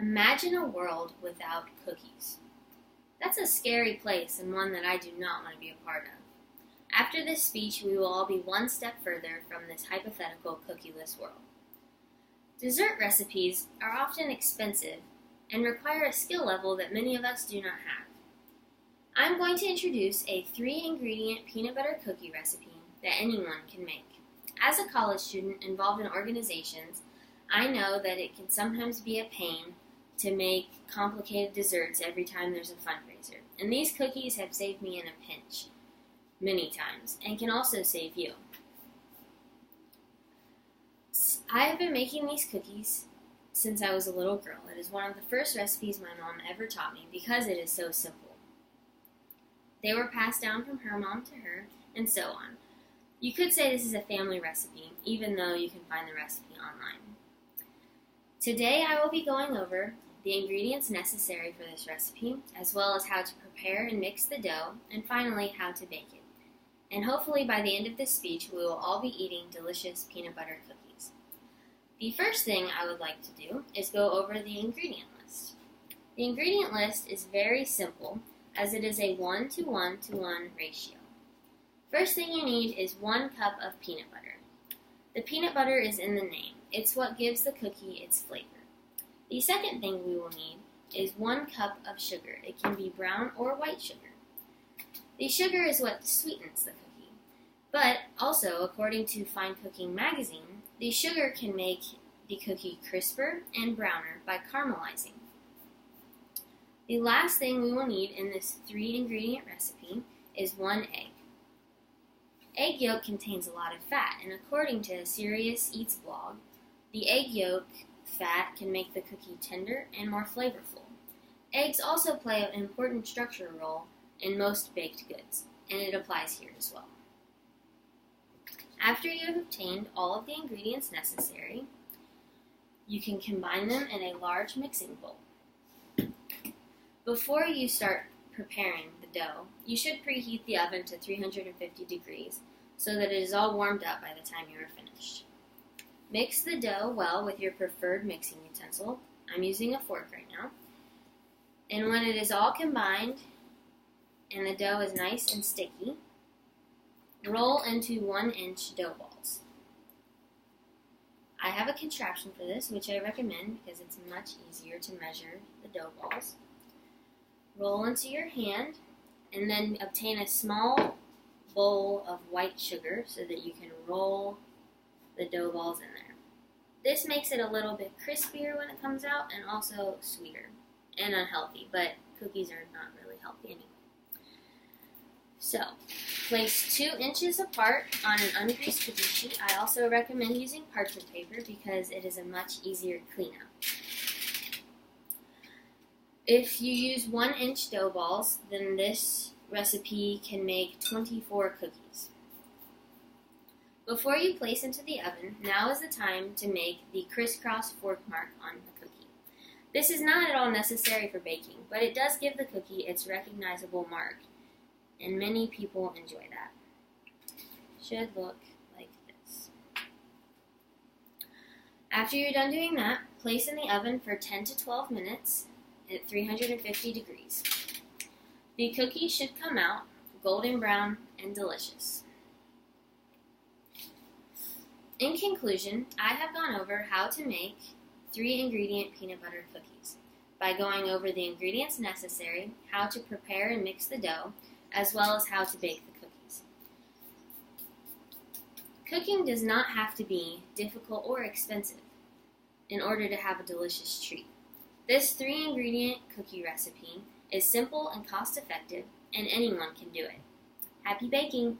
Imagine a world without cookies. That's a scary place and one that I do not want to be a part of. After this speech, we will all be one step further from this hypothetical cookieless world. Dessert recipes are often expensive and require a skill level that many of us do not have. I'm going to introduce a 3-ingredient peanut butter cookie recipe that anyone can make. As a college student involved in organizations, I know that it can sometimes be a pain to make complicated desserts every time there's a fundraiser. And these cookies have saved me in a pinch many times and can also save you. I have been making these cookies since I was a little girl. It is one of the first recipes my mom ever taught me because it is so simple. They were passed down from her mom to her, and so on. You could say this is a family recipe, even though you can find the recipe online. Today I will be going over the ingredients necessary for this recipe, as well as how to prepare and mix the dough, and finally how to bake it. And hopefully by the end of this speech we will all be eating delicious peanut butter cookies. The first thing I would like to do is go over the ingredient list. The ingredient list is very simple, as it is a 1:1:1 ratio. First thing you need is 1 cup of peanut butter. The peanut butter is in the name. It's what gives the cookie its flavor. The second thing we will need is 1 cup of sugar. It can be brown or white sugar. The sugar is what sweetens the cookie. But also, according to Fine Cooking magazine, the sugar can make the cookie crisper and browner by caramelizing. The last thing we will need in this 3-ingredient recipe is 1 egg. Egg yolk contains a lot of fat, and according to a Serious Eats blog, the egg yolk fat can make the cookie tender and more flavorful. Eggs also play an important structural role in most baked goods, and it applies here as well. After you have obtained all of the ingredients necessary, you can combine them in a large mixing bowl. Before you start preparing the dough, you should preheat the oven to 350 degrees so that it is all warmed up by the time you are finished. Mix the dough well with your preferred mixing utensil. I'm using a fork right now. And when it is all combined and the dough is nice and sticky, roll into 1-inch dough balls. I have a contraption for this, which I recommend because it's much easier to measure the dough balls. Roll into your hand, and then obtain a small bowl of white sugar so that you can roll the dough balls in there. This makes it a little bit crispier when it comes out and also sweeter and unhealthy, but cookies are not really healthy anyway. So, place 2 inches apart on an ungreased cookie sheet. I also recommend using parchment paper because it is a much easier cleanup. If you use 1-inch dough balls, then this recipe can make 24 cookies. Before you place into the oven, now is the time to make the crisscross fork mark on the cookie. This is not at all necessary for baking, but it does give the cookie its recognizable mark, and many people enjoy that. Should look like this. After you're done doing that, place in the oven for 10 to 12 minutes at 350 degrees. The cookie should come out golden brown and delicious. In conclusion, I have gone over how to make 3-ingredient peanut butter cookies by going over the ingredients necessary, how to prepare and mix the dough, as well as how to bake the cookies. Cooking does not have to be difficult or expensive in order to have a delicious treat. This 3-ingredient cookie recipe is simple and cost-effective, and anyone can do it. Happy baking!